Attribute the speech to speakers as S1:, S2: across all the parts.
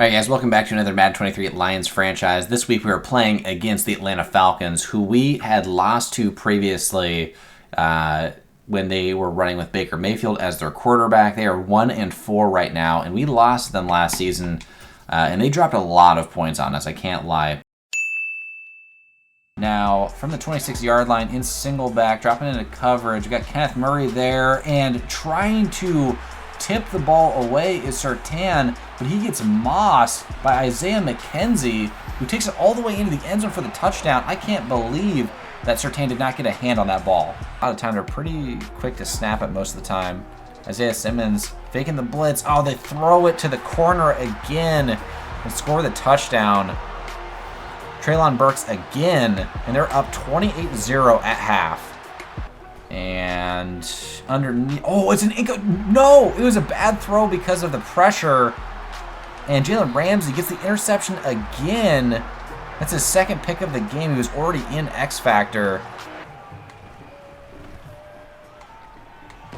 S1: Alright guys, welcome back to another Madden 23 Lions franchise. This week we are playing against the Atlanta Falcons, who we had lost to previously when they were running with Baker Mayfield as their quarterback. They are 1-4 right now, and we lost them last season, and they dropped a lot of points on us, I can't lie. Now, from the 26-yard line in single back, dropping into coverage, we got Kenneth Murray there, and trying to tip the ball away is Surtain, but he gets mossed by Isaiah McKenzie, who takes it all the way into the end zone for the touchdown. I can't believe that Surtain did not get a hand on that ball. A lot of time, they're pretty quick to snap it most of the time. Isaiah Simmons faking the blitz. Oh, they throw it to the corner again and score the touchdown. Treylon Burks again, and they're up 28-0 at half. And underneath, oh, it's an no, it was a bad throw because of the pressure. And Jalen Ramsey gets the interception again. That's his second pick of the game. He was already in X Factor.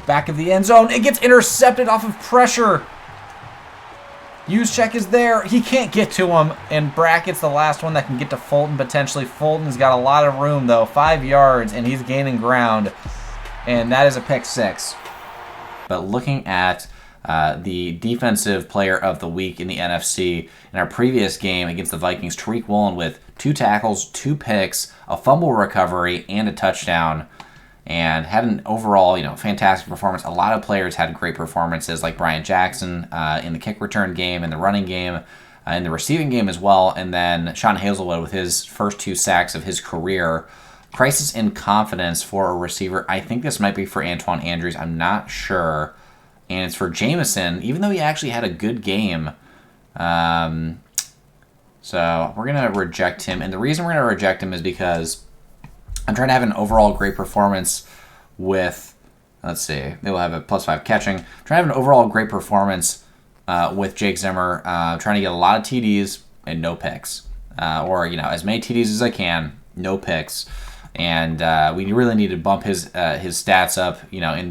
S1: Back of the end zone, it gets intercepted off of pressure. Juszczyk is there. He can't get to him, and Brackett's the last one that can get to Fulton potentially. Fulton's got a lot of room though, 5 yards, and he's gaining ground. And that is a pick six. But looking at the defensive player of the week in the NFC, in our previous game against the Vikings, Tariq Woolen with 2 tackles, 2 picks, a fumble recovery, and a touchdown. And had an overall, fantastic performance. A lot of players had great performances, like Brian Jackson in the kick return game, in the running game, in the receiving game as well. And then Sean Hazelwood with his first 2 sacks of his career. Crisis in confidence for a receiver. I think this might be for Antoine Andrews. I'm not sure. And it's for Jameson, even though he actually had a good game. So we're going to reject him. And the reason we're going to reject him is because I'm trying to have an overall great performance with, let's see, they will have a +5 catching. I'm trying to have an overall great performance with Jake Zimmer. Trying to get a lot of TDs and no picks. Or, as many TDs as I can, no picks. And we really need to bump his stats up, in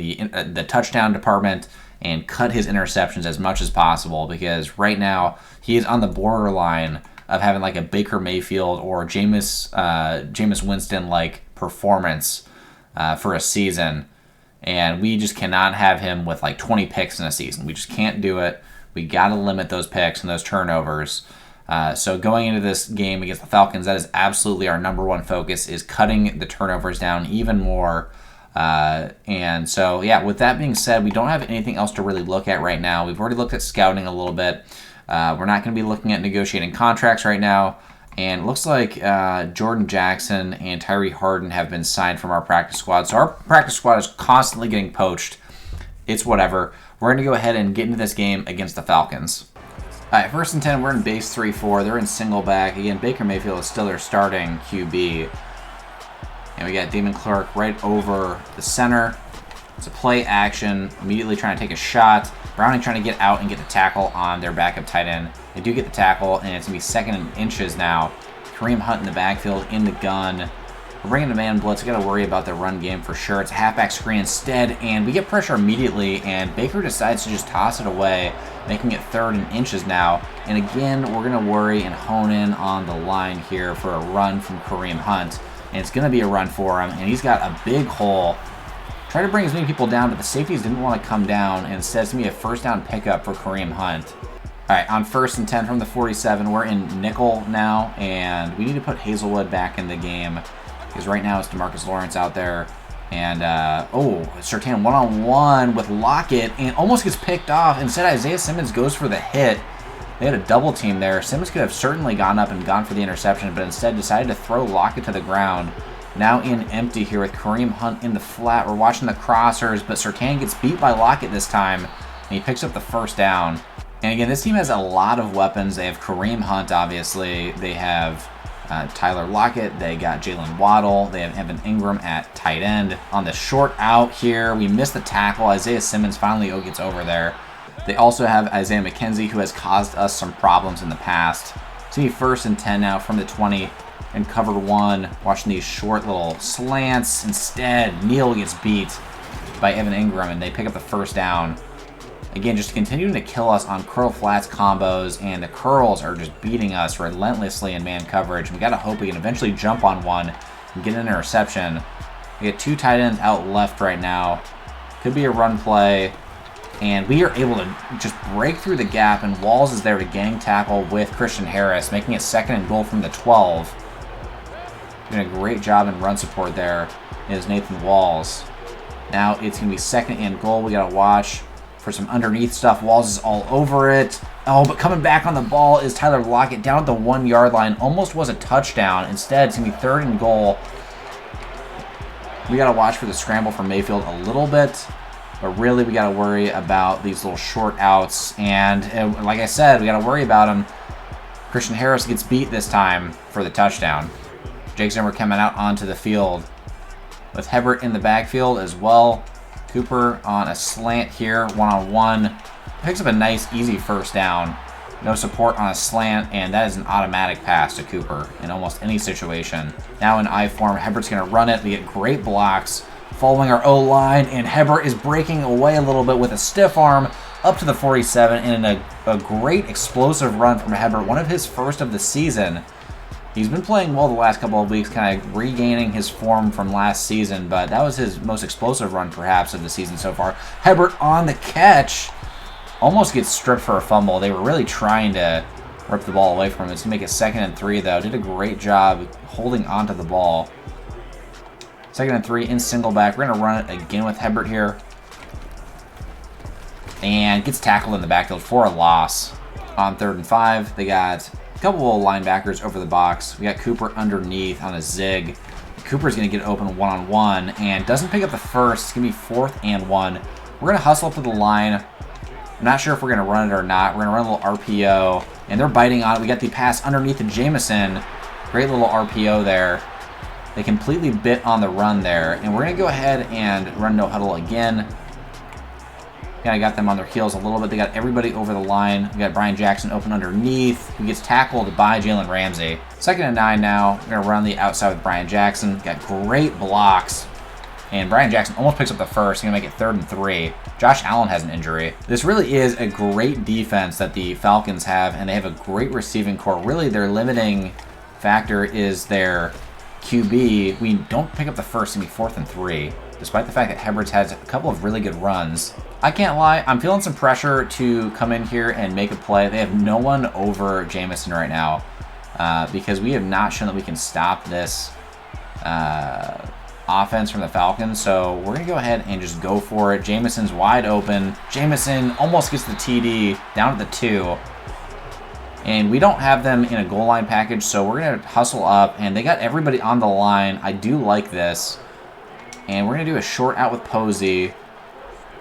S1: the touchdown department and cut his interceptions as much as possible, because right now he is on the borderline of having like a Baker Mayfield or Jameis Winston like performance for a season, and we just cannot have him with like 20 picks in a season. We just can't do it. We got to limit those picks and those turnovers. So going into this game against the Falcons, that is absolutely our number one focus, is cutting the turnovers down even more. And so, yeah, with that being said, we don't have anything else to really look at right now. We've already looked at scouting a little bit. We're not going to be looking at negotiating contracts right now. And it looks like Jordan Jackson and Tyree Harden have been signed from our practice squad. So our practice squad is constantly getting poached. It's whatever. We're going to go ahead and get into this game against the Falcons. All right, 1st and 10, we're in base 3-4. They're in single back. Again, Baker Mayfield is still their starting QB. And we got Damon Clark right over the center. It's a play action, immediately trying to take a shot. Browning trying to get out and get the tackle on their backup tight end. They do get the tackle, and it's going to be 2nd and inches now. Kareem Hunt in the backfield, in the gun. We're bringing a man blitz. Got to worry about the run game for sure. It's a halfback screen instead, and we get pressure immediately, and Baker decides to just toss it away, making it 3rd and inches now. And again, we're going to worry and hone in on the line here for a run from Kareem Hunt. And it's going to be a run for him, and he's got a big hole. Try to bring as many people down, but the safeties didn't want to come down, and instead it's going to be a 1st down pickup for Kareem Hunt. All right, on 1st and 10 from the 47, we're in nickel now, and we need to put Hazelwood back in the game, because right now it's DeMarcus Lawrence out there. And, Surtain one-on-one with Lockett, and almost gets picked off. Instead, Isaiah Simmons goes for the hit. They had a double team there. Simmons could have certainly gone up and gone for the interception, but instead decided to throw Lockett to the ground. Now in empty here with Kareem Hunt in the flat. We're watching the crossers, but Surtain gets beat by Lockett this time, and he picks up the 1st down. And again, this team has a lot of weapons. They have Kareem Hunt, obviously. They have Tyler Lockett. They got Jalen Waddle. They have Evan Ingram at tight end. On the short out here, we missed the tackle. Isaiah Simmons finally gets over there. They also have Isaiah McKenzie, who has caused us some problems in the past. It's going to be 1st and 10 now from the 20 and cover 1. Watching these short little slants. Instead, Neal gets beat by Evan Ingram, and they pick up the 1st down. Again, just continuing to kill us on curl flats combos, and the curls are just beating us relentlessly in man coverage. We got to hope we can eventually jump on one and get an interception. We get 2 tight ends out left right now. Could be a run play. And we are able to just break through the gap, and Walls is there to gang tackle with Christian Harris, making it 2nd and goal from the 12. Doing a great job in run support there is Nathan Walls. Now it's going to be 2nd and goal. We got to watch for some underneath stuff. Walls is all over it. Oh, but coming back on the ball is Tyler Lockett down at the 1-yard line. Almost was a touchdown. Instead, it's going to be 3rd and goal. We got to watch for the scramble from Mayfield a little bit. But really, we got to worry about these little short outs. And like I said, we got to worry about him. Christian Harris gets beat this time for the touchdown. Jake Zimmer coming out onto the field with Hebert in the backfield as well. Cooper on a slant here, one-on-one. Picks up a nice, easy first down. No support on a slant, and that is an automatic pass to Cooper in almost any situation. Now in I form, Hebert's going to run it. We get great blocks following our O-line, and Hebert is breaking away a little bit with a stiff arm up to the 47, and a great explosive run from Hebert, one of his first of the season. He's been playing well the last couple of weeks, kind of regaining his form from last season, but that was his most explosive run, perhaps, of the season so far. Hebert on the catch. Almost gets stripped for a fumble. They were really trying to rip the ball away from him. It's going to make it 2nd and 3, though. Did a great job holding onto the ball. 2nd and 3 in single back. We're going to run it again with Hebert here. And gets tackled in the backfield for a loss. On 3rd and 5, they got couple of linebackers over the box. We got Cooper underneath on a zig. Cooper's going to get open one-on-one and doesn't pick up the first. It's going to be 4th and 1. We're going to hustle up to the line. I'm not sure if we're going to run it or not. We're going to run a little RPO, and they're biting on it. We got the pass underneath to Jamison. Great little RPO there. They completely bit on the run there, and we're going to go ahead and run no huddle again. Kind of got them on their heels a little bit. They got everybody over the line. We got Brian Jackson open underneath, who gets tackled by Jalen Ramsey. 2nd and 9 now. We're going to run the outside with Brian Jackson. Got great blocks. And Brian Jackson almost picks up the first. He's going to make it 3rd and 3. Josh Allen has an injury. This really is a great defense that the Falcons have, and they have a great receiving core. Really, their limiting factor is their QB. We don't pick up the first. It's going to be 4th and 3. Despite the fact that Hebert's has a couple of really good runs. I can't lie, I'm feeling some pressure to come in here and make a play. They have no one over Jamison right now because we have not shown that we can stop this offense from the Falcons. So we're going to go ahead and just go for it. Jamison's wide open. Jamison almost gets the TD down to the 2. And we don't have them in a goal line package, so we're going to hustle up. And they got everybody on the line. I do like this. And we're going to do a short out with Posey.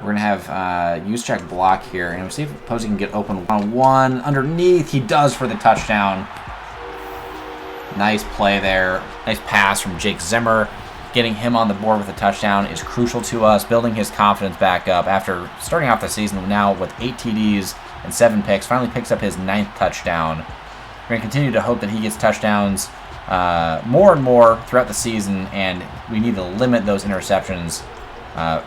S1: We're going to have use check block here. And we'll see if Posey can get open one-on-one. Underneath, he does for the touchdown. Nice play there. Nice pass from Jake Zimmer. Getting him on the board with a touchdown is crucial to us. Building his confidence back up after starting off the season now with 8 TDs and 7 picks. Finally picks up his 9th touchdown. We're going to continue to hope that he gets touchdowns more and more throughout the season, and we need to limit those interceptions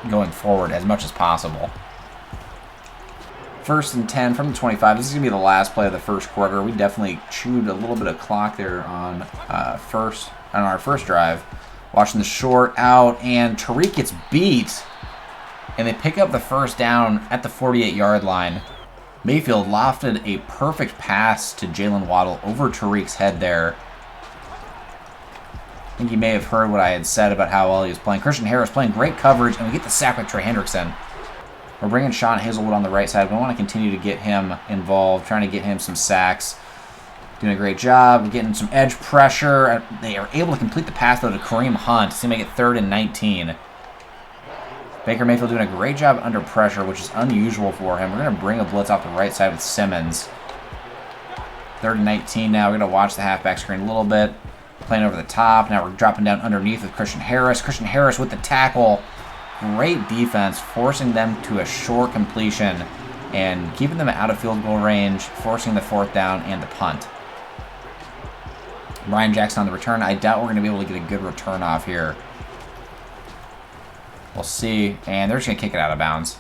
S1: going forward as much as possible. 1st and 10 from the 25. This is going to be the last play of the first quarter. We definitely chewed a little bit of clock there on our first drive. Watching the short out, and Tariq gets beat, and they pick up the first down at the 48-yard line. Mayfield lofted a perfect pass to Jalen Waddle over Tariq's head there. I think you may have heard what I had said about how well he was playing. Christian Harris playing great coverage, and we get the sack with Trey Hendrickson. We're bringing Sean Hazelwood on the right side. We want to continue to get him involved, trying to get him some sacks. Doing a great job, getting some edge pressure. They are able to complete the pass, though, to Kareem Hunt. It's going to make it 3rd and 19. Baker Mayfield doing a great job under pressure, which is unusual for him. We're going to bring a blitz off the right side with Simmons. 3rd and 19 now. We're going to watch the halfback screen a little bit. Playing over the top. Now we're dropping down underneath with Christian Harris. Christian Harris with the tackle. Great defense, forcing them to a short completion and keeping them out of field goal range, forcing the 4th down and the punt. Brian Jackson on the return. I doubt we're going to be able to get a good return off here. We'll see. And they're just going to kick it out of bounds.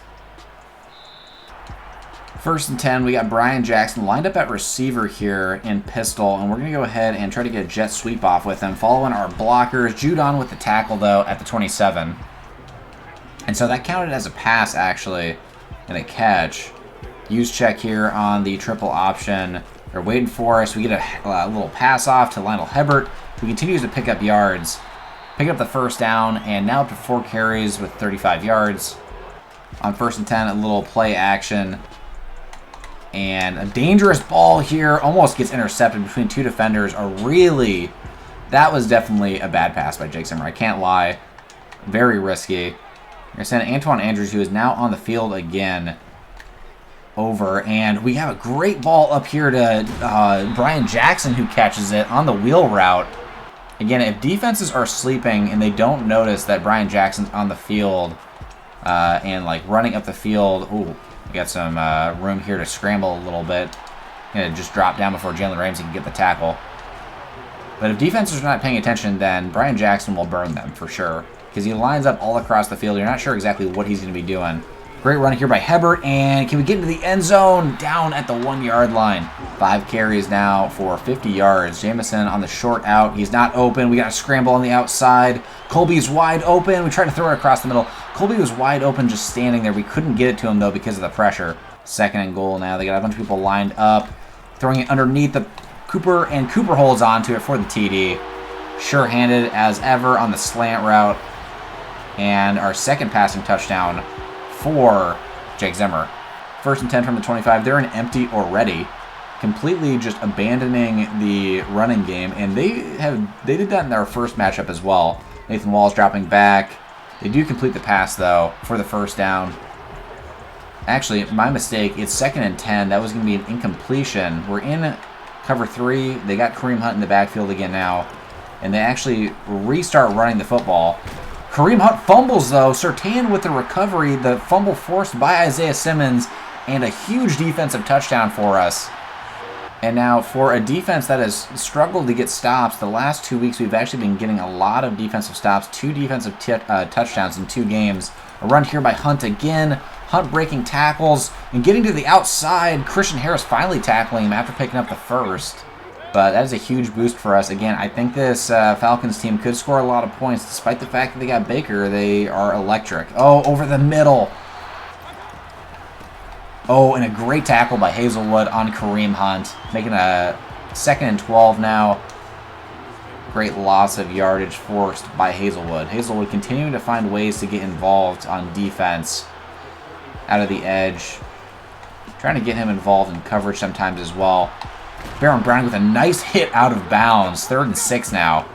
S1: First and 10, we got Brian Jackson lined up at receiver here in pistol, and we're going to go ahead and try to get a jet sweep off with him, following our blockers. Judon with the tackle, though, at the 27. And so that counted as a pass, actually, and a catch. Use check here on the triple option. They're waiting for us. We get a little pass off to Lionel Hebert, who continues to pick up yards. Pick up the first down, and now up to 4 carries with 35 yards. On first and 10, a little play action. And a dangerous ball here. Almost gets intercepted between 2 defenders. That was definitely a bad pass by Jake Zimmer. I can't lie. Very risky. We're going to send Antoine Andrews, who is now on the field again, over. And we have a great ball up here to Brian Jackson, who catches it on the wheel route. Again, if defenses are sleeping and they don't notice that Brian Jackson's on the field and like running up the field, ooh. We got some room here to scramble a little bit. Gonna just drop down before Jalen Ramsey can get the tackle. But if defenses are not paying attention, then Brian Jackson will burn them for sure. Because he lines up all across the field. You're not sure exactly what he's going to be doing. Great run here by Hebert. And can we get into the end zone? Down at the 1-yard line. 5 carries now for 50 yards. Jamison on the short out. He's not open. We got to scramble on the outside. Colby's wide open. We tried to throw it across the middle. Colby was wide open just standing there. We couldn't get it to him, though, because of the pressure. 2nd and goal now. They got a bunch of people lined up. Throwing it underneath the Cooper, and Cooper holds on to it for the TD. Sure-handed as ever on the slant route. And our second passing touchdown for Jake Zimmer. First and 10 from the 25. They're in empty already. Completely just abandoning the running game. And they did that in their first matchup as well. Nathan Wall's dropping back. They do complete the pass, though, for the first down. Actually, my mistake. It's 2nd and 10. That was going to be an incompletion. We're in cover 3. They got Kareem Hunt in the backfield again now. And they actually restart running the football. Kareem Hunt fumbles, though. Surtain with the recovery. The fumble forced by Isaiah Simmons. And a huge defensive touchdown for us. And now for a defense that has struggled to get stops, the last 2 weeks we've actually been getting a lot of defensive stops. 2 defensive touchdowns in 2 games. A run here by Hunt again. Hunt breaking tackles and getting to the outside. Christian Harris finally tackling him after picking up the first. But that is a huge boost for us. Again, I think this Falcons team could score a lot of points. Despite the fact that they got Baker, they are electric. Oh, over the middle. Oh, and a great tackle by Hazelwood on Kareem Hunt. Making a 2nd and 12 now. Great loss of yardage forced by Hazelwood. Hazelwood continuing to find ways to get involved on defense. Out of the edge. Trying to get him involved in coverage sometimes as well. Baron Browning with a nice hit out of bounds. 3rd and 6 now.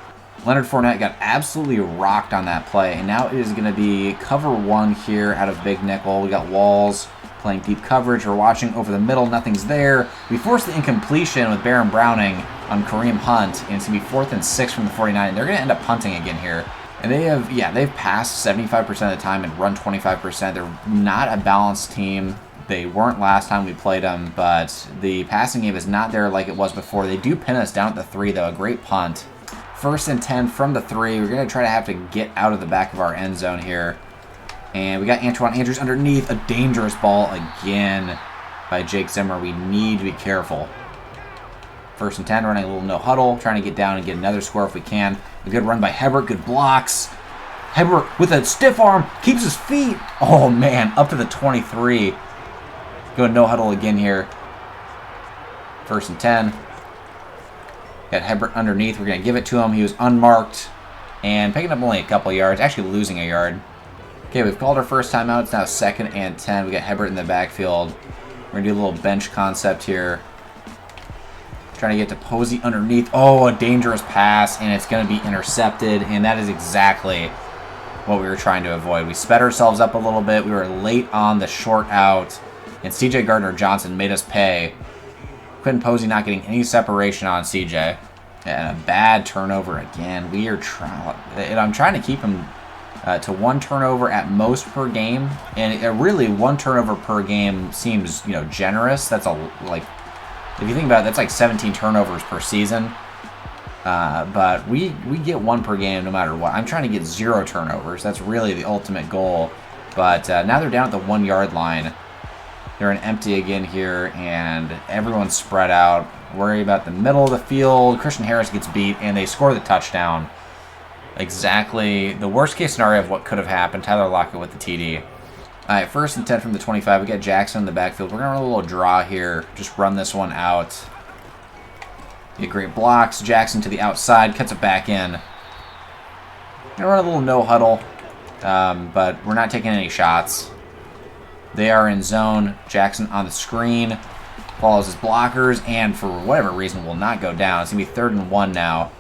S1: Leonard Fournette got absolutely rocked on that play. And now it is going to be cover 1 here out of Big Nickel. We got Walls playing deep coverage. We're watching over the middle. Nothing's there. We forced the incompletion with Baron Browning on Kareem Hunt. And it's going to be 4th and 6 from the 49. They're going to end up punting again here. And they've passed 75% of the time and run 25%. They're not a balanced team. They weren't last time we played them, but the passing game is not there like it was before. They do pin us down at the 3, though. A great punt. 1st and 10 from the 3. We're going to try to have to get out of the back of our end zone here. And we got Antoine Andrews underneath. A dangerous ball again by Jake Zimmer. We need to be careful. 1st and 10, running a little no huddle. Trying to get down and get another score if we can. A good run by Hebert. Good blocks. Hebert with a stiff arm. Keeps his feet. Oh, man. Up to the 23. Going no huddle again here. 1st and 10. Got Hebert underneath. We're going to give it to him. He was unmarked. And picking up only a couple yards. Actually losing a yard. Okay, we've called our first timeout. It's now 2nd and 10. We got Hebert in the backfield. We're going to do a little bench concept here. Trying to get to Posey underneath. Oh, a dangerous pass. And it's going to be intercepted. And that is exactly what we were trying to avoid. We sped ourselves up a little bit. We were late on the short out. And C.J. Gardner-Johnson made us pay. Quentin Posey not getting any separation on C.J. And a bad turnover again. We are trying. And I'm trying to keep him to 1 turnover at most per game. And really, 1 turnover per game seems, generous. That's if you think about it, that's like 17 turnovers per season. But we get 1 per game no matter what. I'm trying to get 0 turnovers. That's really the ultimate goal. But now they're down at the 1-yard line. They're in empty again here, and everyone's spread out. Worry about the middle of the field. Christian Harris gets beat, and they score the touchdown. Exactly the worst case scenario of what could have happened. Tyler Lockett with the TD. All right, 1st and 10 from the 25. We got Jackson in the backfield. We're going to run a little draw here. Just run this one out. Get great blocks. Jackson to the outside. Cuts it back in. Going to run a little no huddle. But we're not taking any shots. They are in zone. Jackson on the screen. Follows his blockers. And for whatever reason will not go down. It's going to be 3rd and 1 now.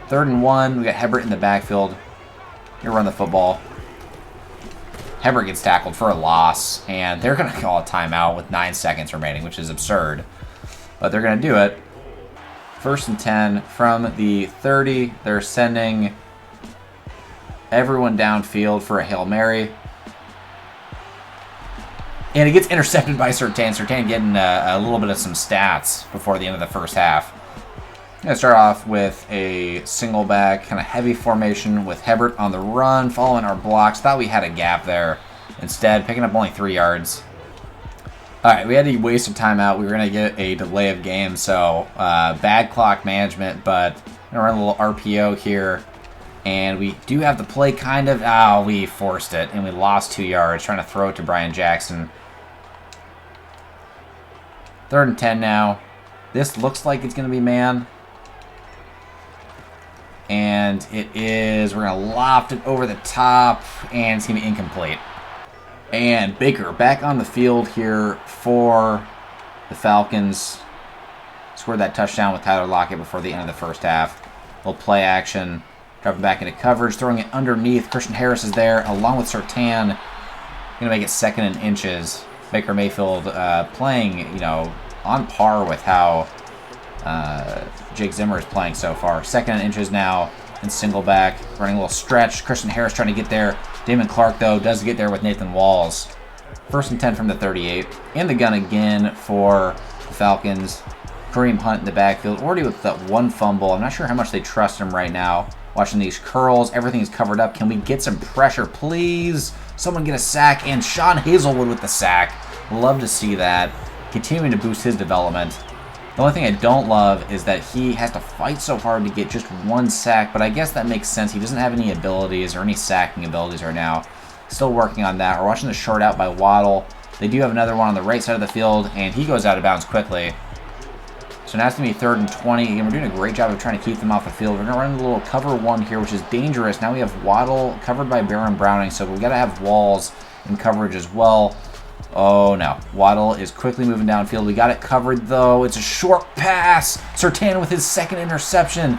S1: 3rd and 1. We got Hebert in the backfield. Here run the football. Hebert gets tackled for a loss. And they're going to call a timeout with 9 seconds remaining, which is absurd. But they're going to do it. 1st and 10 from the 30. They're sending everyone downfield for a Hail Mary. And it gets intercepted by Surtain. Surtain getting a little bit of some stats before the end of the first half. I'm going to start off with a single back, kind of heavy formation with Hebert on the run, following our blocks. Thought we had a gap there. Instead, picking up only 3 yards. All right, we had a wasted timeout. We were going to get a delay of game, so bad clock management, but I'm going to run a little RPO here. And we do have the play kind of... Oh, we forced it, and we lost 2 yards trying to throw it to Brian Jackson. 3rd and 10 now. This looks like it's going to be man. And it is. We're going to loft it over the top, and it's going to be incomplete. And Baker back on the field here for the Falcons. Scored that touchdown with Tyler Lockett before the end of the first half. Little play action. Dropping back into coverage, throwing it underneath. Christian Harris is there, along with Surtain. Going to make it 2nd and inches. Baker Mayfield playing, on par with how Jake Zimmer is playing so far. 2nd and inches now, and single back. Running a little stretch. Christian Harris trying to get there. Damon Clark, though, does get there with Nathan Walls. 1st and 10 from the 38. In the gun again for the Falcons. Kareem Hunt in the backfield. Already with that 1 fumble. I'm not sure how much they trust him right now. Watching these curls. Everything is covered up. Can we get some pressure, please? Someone get a sack. And Sean Hazelwood with the sack. Love to see that. Continuing to boost his development. The only thing I don't love is that he has to fight so hard to get just 1 sack. But I guess that makes sense. He doesn't have any abilities or any sacking abilities right now. Still working on that. We're watching the short out by Waddle. They do have another one on the right side of the field. And he goes out of bounds quickly. So now it's going to be 3rd and 20. And we're doing a great job of trying to keep them off the field. We're going to run a little cover 1 here, which is dangerous. Now we have Waddle covered by Baron Browning. So we've got to have Walls in coverage as well. Oh, no. Waddle is quickly moving downfield. We got it covered, though. It's a short pass. Surtain with his 2nd interception.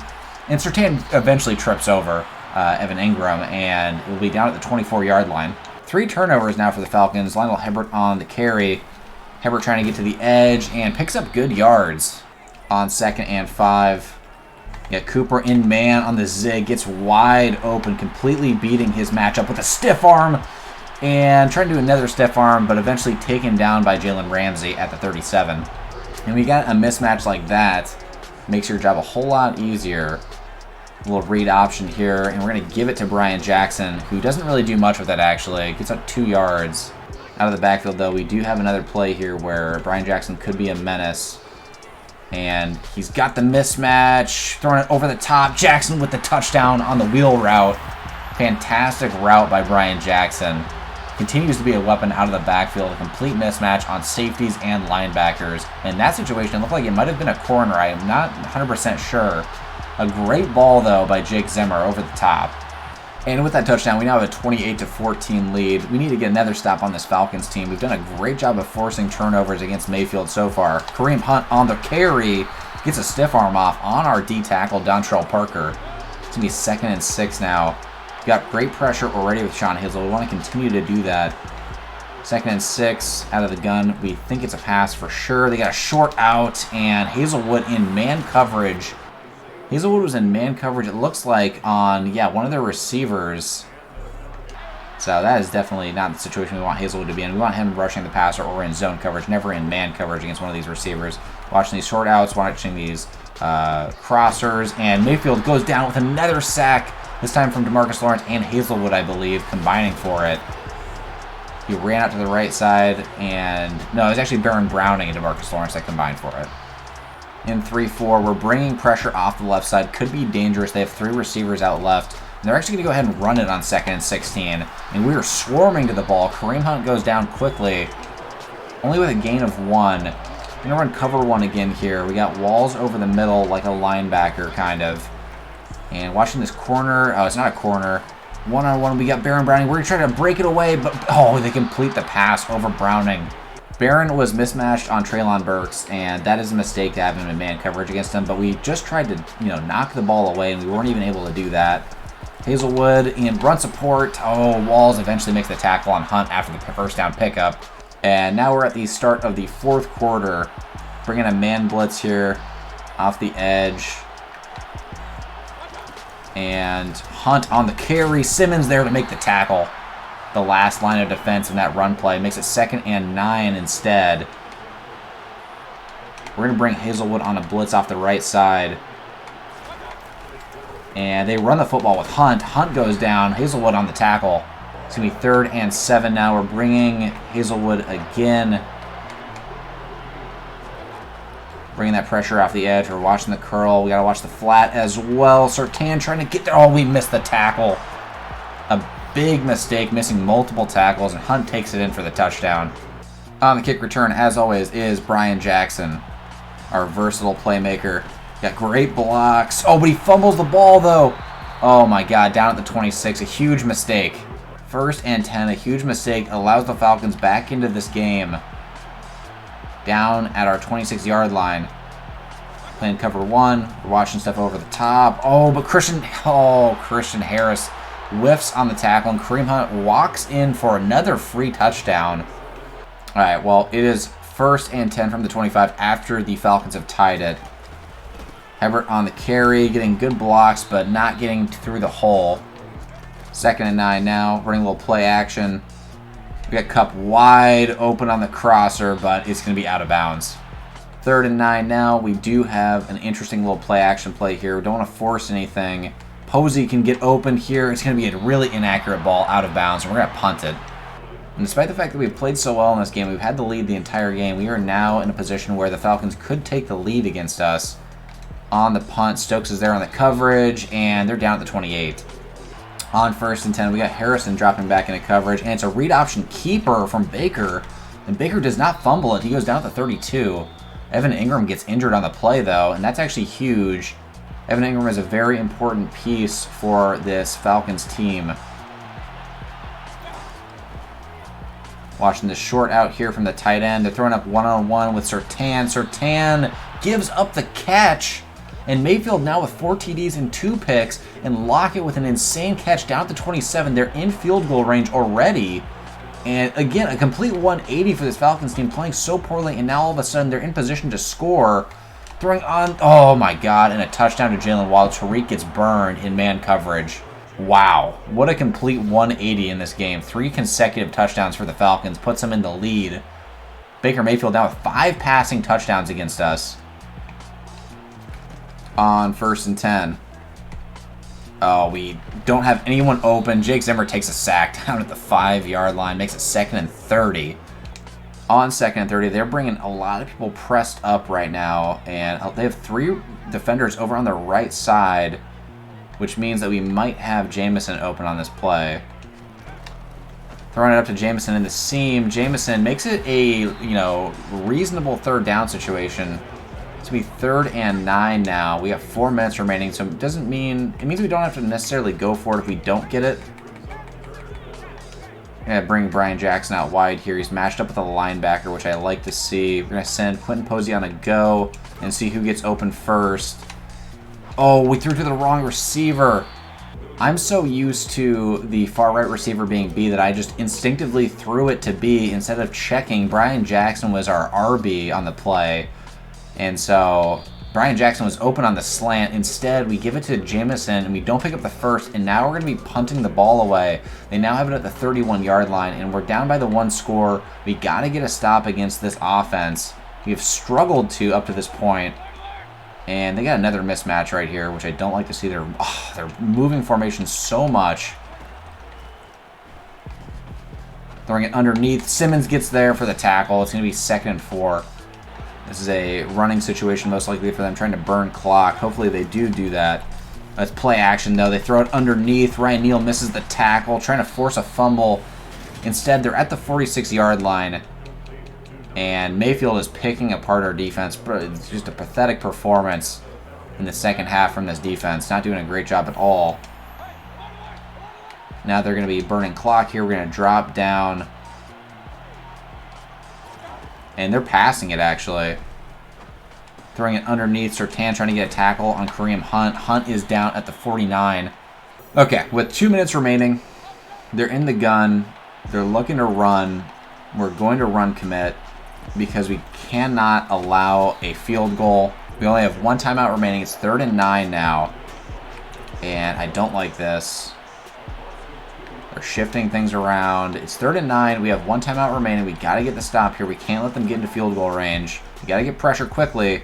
S1: And Surtain eventually trips over Evan Ingram, and it will be down at the 24-yard line. 3 turnovers now for the Falcons. Lionel Hebert on the carry. Hebert trying to get to the edge and picks up good yards on 2nd and 5. Yeah, Cooper in man on the zig. Gets wide open, completely beating his matchup with a stiff arm. And trying to do another stiff arm, but eventually taken down by Jalen Ramsey at the 37. And we got a mismatch like that. Makes your job a whole lot easier. A little read option here, and we're going to give it to Brian Jackson, who doesn't really do much with it, actually. Gets up 2 yards. Out of the backfield, though, we do have another play here where Brian Jackson could be a menace. And he's got the mismatch. Throwing it over the top. Jackson with the touchdown on the wheel route. Fantastic route by Brian Jackson. Continues to be a weapon out of the backfield. A complete mismatch on safeties and linebackers. In that situation, it looked like it might have been a corner. I am not 100% sure. A great ball, though, by Jake Zimmer over the top. And with that touchdown, we now have a 28-14 lead. We need to get another stop on this Falcons team. We've done a great job of forcing turnovers against Mayfield so far. Kareem Hunt on the carry. Gets a stiff arm off on our D tackle, Dontrell Parker. It's going to be 2nd and 6 now. Got great pressure already with Sean Hazel. We want to continue to do that. 2nd and 6 out of the gun. We think it's a pass for sure. They got a short out, and Hazelwood in man coverage. Hazelwood was in man coverage, it looks like, on, one of their receivers. So that is definitely not the situation we want Hazelwood to be in. We want him rushing the passer or in zone coverage, never in man coverage against one of these receivers. Watching these short outs, watching these crossers, and Mayfield goes down with another sack. This time from DeMarcus Lawrence and Hazelwood, I believe, combining for it. He ran out to the right side, and no, it was actually Baron Browning and DeMarcus Lawrence that combined for it. In 3-4, we're bringing pressure off the left side. Could be dangerous. They have 3 receivers out left. And they're actually going to go ahead and run it on 2nd and 16. And we are swarming to the ball. Kareem Hunt goes down quickly, only with a gain of 1. We're going to run cover 1 again here. We got Walls over the middle like a linebacker, kind of. And watching this corner. Oh, it's not a corner. One-on-one, we got Baron Browning. We're going to try to break it away, but oh, they complete the pass over Browning. Barron was mismatched on Treylon Burks, and that is a mistake to have him in man coverage against him, but we just tried to, knock the ball away, and we weren't even able to do that. Hazelwood and run support. Oh, Walls eventually makes the tackle on Hunt after the first down pickup. And now we're at the start of the 4th quarter. Bringing a man blitz here off the edge. And Hunt on the carry. Simmons there to make the tackle. The last line of defense in that run play makes it 2nd and 9 instead. We're going to bring Hazelwood on a blitz off the right side. And they run the football with Hunt. Hunt goes down. Hazelwood on the tackle. It's going to be 3rd and 7 now. We're bringing Hazelwood again. Bringing that pressure off the edge. We're watching the curl. We got to watch the flat as well. Surtain trying to get there. Oh, we missed the tackle. A big mistake, missing multiple tackles, and Hunt takes it in for the touchdown. On the kick return, as always, is Brian Jackson, our versatile playmaker. Got great blocks. Oh, but he fumbles the ball, though. Oh, my God, down at the 26, a huge mistake. 1st and 10, a huge mistake, allows the Falcons back into this game. Down at our 26-yard line. Playing cover 1, we're watching stuff over the top. Oh, but Christian Harris whiffs on the tackle, and Kareem Hunt walks in for another free touchdown. All right, well, it is 1st and 10 from the 25 after the Falcons have tied it. Hebert on the carry, getting good blocks, but not getting through the hole. 2nd and 9 now, running a little play action. We got Kupp wide open on the crosser, but it's going to be out of bounds. 3rd and 9 now. We do have an interesting little play action play here. We don't want to force anything. Posey can get open here. It's going to be a really inaccurate ball out of bounds, and we're going to punt it. And despite the fact that we've played so well in this game, we've had the lead the entire game, we are now in a position where the Falcons could take the lead against us. On the punt, Stokes is there on the coverage, and they're down at the 28. On 1st and 10, we got Harrison dropping back into coverage, and it's a read option keeper from Baker, and Baker does not fumble it. He goes down at the 32. Evan Ingram gets injured on the play, though, and that's actually huge. Evan Ingram is a very important piece for this Falcons team. Watching this short out here from the tight end. They're throwing up one-on-one with Surtain. Surtain gives up the catch. And Mayfield now with 4 TDs and 2 picks. And Lockett with an insane catch down at the 27. They're in field goal range already. And again, a complete 180 for this Falcons team, playing so poorly. And now all of a sudden they're in position to score. Throwing on, oh my God, and a touchdown to Jalen while Tariq gets burned in man coverage. Wow, what a complete 180 in this game. 3 consecutive touchdowns for the Falcons, puts them in the lead. Baker Mayfield now with 5 passing touchdowns against us. On 1st and 10. Oh, we don't have anyone open. Jake Zimmer takes a sack down at the 5-yard line, makes it 2nd and 30. On 2nd and 30, they're bringing a lot of people pressed up right now, and they have 3 defenders over on the right side, which means that we might have Jamison open on this play. Throwing it up to Jamison in the seam. Jamison makes it a, reasonable 3rd down situation. It's going to be 3rd and 9 now. We have 4 minutes remaining, so it means we don't have to necessarily go for it if we don't get it. Going to bring Brian Jackson out wide here. He's matched up with a linebacker, which I like to see. We're going to send Quentin Posey on a go and see who gets open first. Oh, we threw to the wrong receiver. I'm so used to the far right receiver being B that I just instinctively threw it to B instead of checking. Brian Jackson was our RB on the play. And so Brian Jackson was open on the slant. Instead, we give it to Jamison, and we don't pick up the first, and now we're going to be punting the ball away. They now have it at the 31-yard line, and we're down by the 1 score. We got to get a stop against this offense. We have struggled to up to this point, and they got another mismatch right here, which I don't like to see. They're moving formation so much. Throwing it underneath. Simmons gets there for the tackle. It's going to be 2nd and 4. This is a running situation, most likely for them, trying to burn clock. Hopefully they do that. Let's play action, though. They throw it underneath. Ryan Neal misses the tackle, trying to force a fumble. Instead, they're at the 46-yard line. And Mayfield is picking apart our defense. It's just a pathetic performance in the second half from this defense. Not doing a great job at all. Now they're going to be burning clock here. We're going to drop down. And they're passing it, actually. Throwing it underneath. Surtain trying to get a tackle on Kareem Hunt. Hunt is down at the 49. Okay, with 2 minutes remaining, they're in the gun. They're looking to run. We're going to run commit because we cannot allow a field goal. We only have 1 timeout remaining. It's 3rd and 9 now. And I don't like this. They're shifting things around. It's 3rd and 9. We have 1 timeout remaining. We got to get the stop here. We can't let them get into field goal range. We got to get pressure quickly.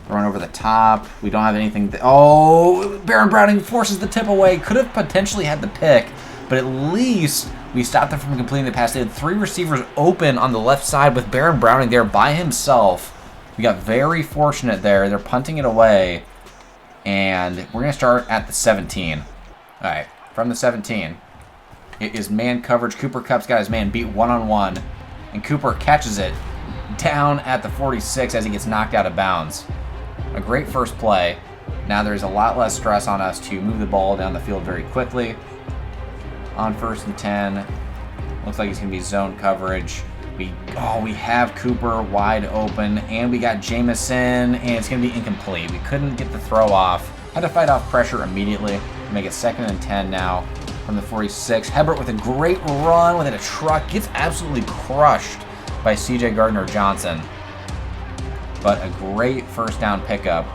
S1: Throwing over the top. We don't have anything. Oh, Baron Browning forces the tip away. Could have potentially had the pick, but at least we stopped them from completing the pass. They had 3 receivers open on the left side with Baron Browning there by himself. We got very fortunate there. They're punting it away, and we're going to start at the 17. All right, from the 17. It is man coverage. Cooper Kupp's got his man beat one-on-one, and Cooper catches it down at the 46 as he gets knocked out of bounds. A great first play. Now there's a lot less stress on us to move the ball down the field very quickly. On 1st and 10. Looks like it's going to be zone coverage. We have Cooper wide open, and we got Jamison, and it's going to be incomplete. We couldn't get the throw off. Had to fight off pressure immediately to make it 2nd and 10 now from the 46. Hebert with a great run within a truck. Gets absolutely crushed by C.J. Gardner-Johnson. But a great first down pickup.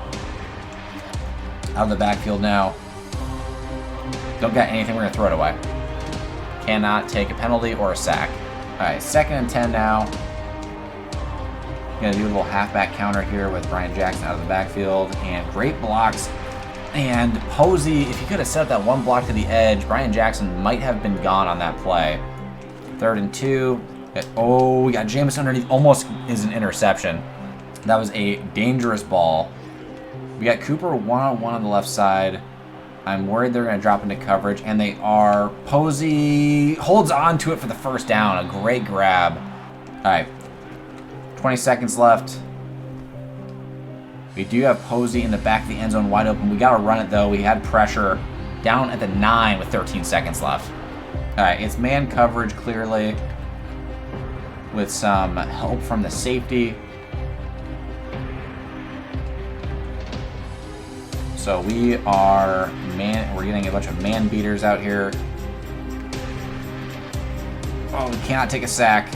S1: Out of the backfield now. Don't got anything. We're going to throw it away. Cannot take a penalty or a sack. All right, 2nd and 10 now. Going to do a little halfback counter here with Brian Jackson out of the backfield. And great blocks. And Posey, if he could have set up that one block to the edge, Brian Jackson might have been gone on that play. 3rd and 2. Oh, we got Jameis underneath. Almost is an interception. That was a dangerous ball. We got Cooper one-on-one on the left side. I'm worried they're going to drop into coverage, and they are. Posey holds on to it for the first down. A great grab. All right, 20 seconds left. We do have Posey in the back of the end zone wide open. We got to run it, though. We had pressure down at the 9 with 13 seconds left. All right, it's man coverage clearly with some help from the safety. So we're getting a bunch of man beaters out here. Oh, we cannot take a sack.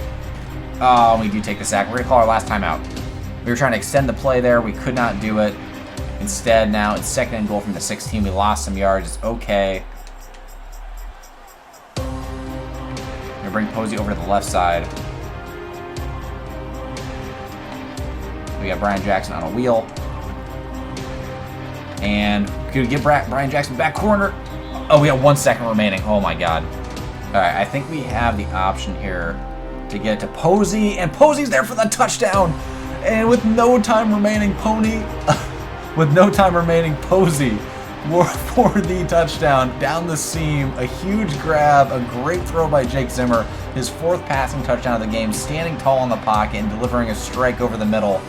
S1: Oh, we do take the sack. We're going to call our last timeout. We were trying to extend the play there. We could not do it. Instead, now it's 2nd and goal from the 16. We lost some yards. It's okay. We're going to bring Posey over to the left side. We got Brian Jackson on a wheel. And could we get Brian Jackson back corner? Oh, we have 1 second remaining. Oh, my God. All right, I think we have the option here to get to Posey. And Posey's there for the touchdown. And with no time remaining, Posey for the touchdown. Down the seam, a huge grab, a great throw by Jake Zimmer. His 4th passing touchdown of the game, standing tall in the pocket and delivering a strike over the middle.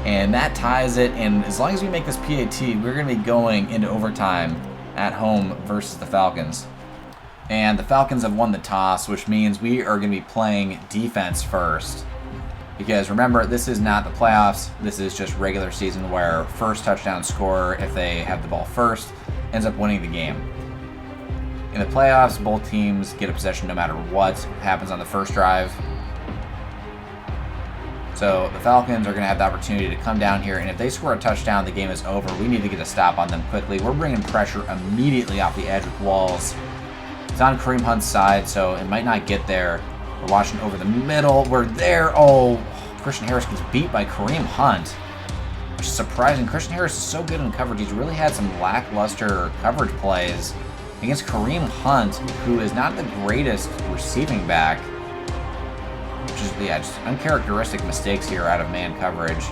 S1: And that ties it, and as long as we make this PAT, we're going to be going into overtime at home versus the Falcons. And the Falcons have won the toss, which means we are going to be playing defense first. Because remember, this is not the playoffs. This is just regular season where first touchdown scorer, if they have the ball first, ends up winning the game. In the playoffs, both teams get a possession no matter what happens on the first drive. So the Falcons are going to have the opportunity to come down here, and if they score a touchdown, the game is over. We need to get a stop on them quickly. We're bringing pressure immediately off the edge with Walls. It's on Kareem Hunt's side, so it might not get there. We're watching over the middle. We're there. Oh, Christian Harris gets beat by Kareem Hunt, which is surprising. Christian Harris is so good in coverage. He's really had some lackluster coverage plays against Kareem Hunt, who is not the greatest receiving back. Just, yeah, just uncharacteristic mistakes here out of man coverage.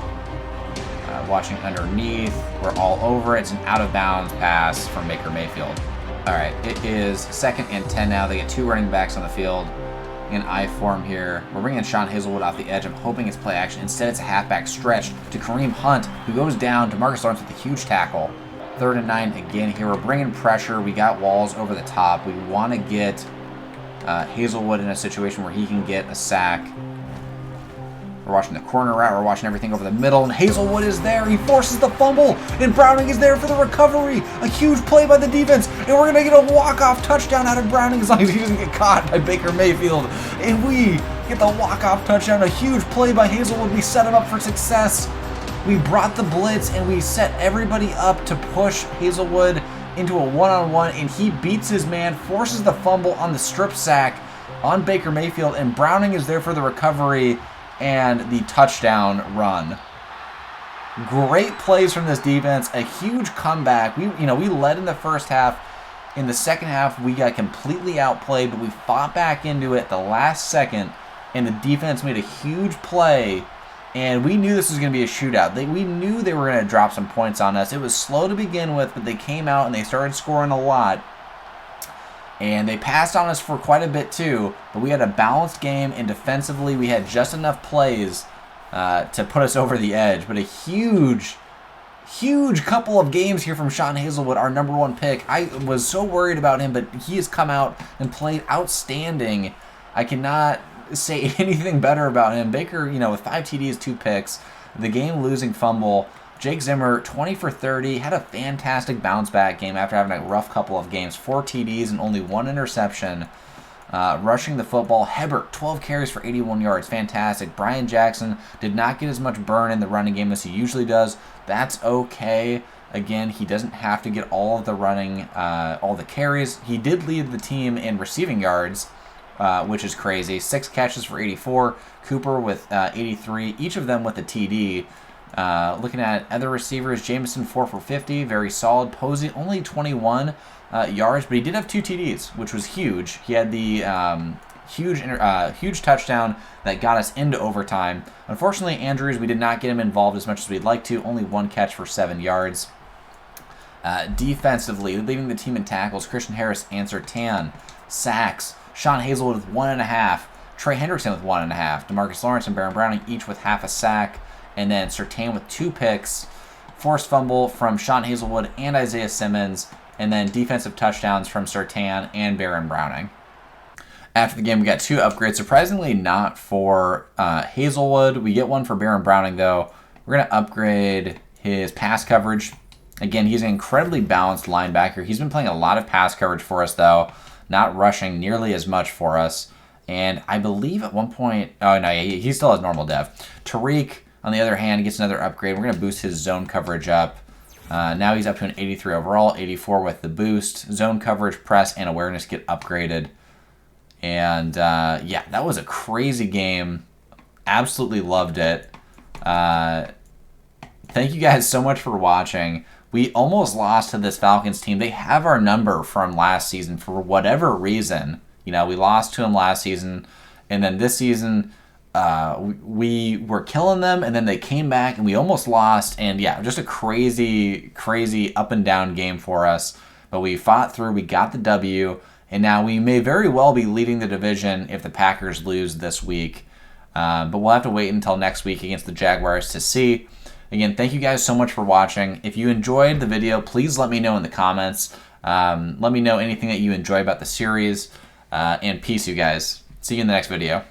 S1: Watching underneath, we're all over it. It's an out-of-bounds pass from Baker Mayfield. All right, it is 2nd and 10 now. They get 2 running backs on the field in I form here. We're bringing Sean Hazelwood off the edge. I'm hoping it's play action. Instead, it's a halfback stretch to Kareem Hunt, who goes down. DeMarcus Lawrence with a huge tackle. 3rd and 9 again here. We're bringing pressure. We got walls over the top. We want to get Hazelwood in a situation where he can get a sack. We're watching the corner route. We're watching everything over the middle. And Hazelwood is there. He forces the fumble. And Browning is there for the recovery. A huge play by the defense. And we're going to get a walk-off touchdown out of Browning as long as he doesn't get caught by Baker Mayfield. And we get the walk-off touchdown. A huge play by Hazelwood. We set him up for success. We brought the blitz and we set everybody up to push Hazelwood into a one-on-one. And he beats his man, forces the fumble on the strip sack on Baker Mayfield. And Browning is there for the recovery and the touchdown run. Great plays from this defense. A huge comeback. We led in the first half. In the second half, we got completely outplayed, but we fought back into it at the last second, and the defense made a huge play, and we knew this was going to be a shootout. We knew they were going to drop some points on us. It was slow to begin with, but they came out and they started scoring a lot. And they passed on us for quite a bit too, but we had a balanced game, and defensively we had just enough plays to put us over the edge. But a huge couple of games here from Sean Hazelwood, our #1 pick. I was so worried about him, but he has come out and played outstanding. I cannot say anything better about him. Baker, with 5 TDs, 2 picks, the game-losing fumble. Jake Zimmer, 20 for 30, had a fantastic bounce-back game after having a rough couple of games. 4 TDs and only 1 interception. Rushing the football, Hebert, 12 carries for 81 yards. Fantastic. Brian Jackson did not get as much burn in the running game as he usually does. That's okay. Again, he doesn't have to get all of the running, all the carries. He did lead the team in receiving yards, which is crazy. 6 catches for 84. Cooper with 83, each of them with a TD. Looking at other receivers, Jameson 4 for 50, very solid. Posey only 21 yards, but he did have 2 TDs, which was huge. He had the huge touchdown that got us into overtime. Unfortunately, Andrews, we did not get him involved as much as we'd like to. Only 1 catch for 7 yards. Defensively, leading the team in tackles, Christian Harris and Surtain. Sacks, Sean Hazelwood with 1.5. Trey Hendrickson with 1.5. DeMarcus Lawrence and Baron Browning each with half a sack. And then Surtain with 2 picks, forced fumble from Sean Hazelwood and Isaiah Simmons, and then defensive touchdowns from Surtain and Baron Browning. After the game, we got 2 upgrades. Surprisingly, not for Hazelwood. We get one for Baron Browning, though. We're going to upgrade his pass coverage. Again, he's an incredibly balanced linebacker. He's been playing a lot of pass coverage for us, though, not rushing nearly as much for us. And I believe at one point, oh, no, he still has normal dev. Tariq, on the other hand, gets another upgrade. We're going to boost his zone coverage up. Now he's up to an 83 overall, 84 with the boost. Zone coverage, press, and awareness get upgraded. And, yeah, that was a crazy game. Absolutely loved it. Thank you guys so much for watching. We almost lost to this Falcons team. They have our number from last season for whatever reason. We lost to them last season. And then this season, we were killing them, and then they came back, and we almost lost. And yeah, just a crazy up and down game for us. But we fought through. We got the W, and now we may very well be leading the division if the Packers lose this week. But we'll have to wait until next week against the Jaguars to see. Again, thank you guys so much for watching. If you enjoyed the video, please let me know in the comments. Let me know anything that you enjoy about the series. And peace, you guys. See you in the next video.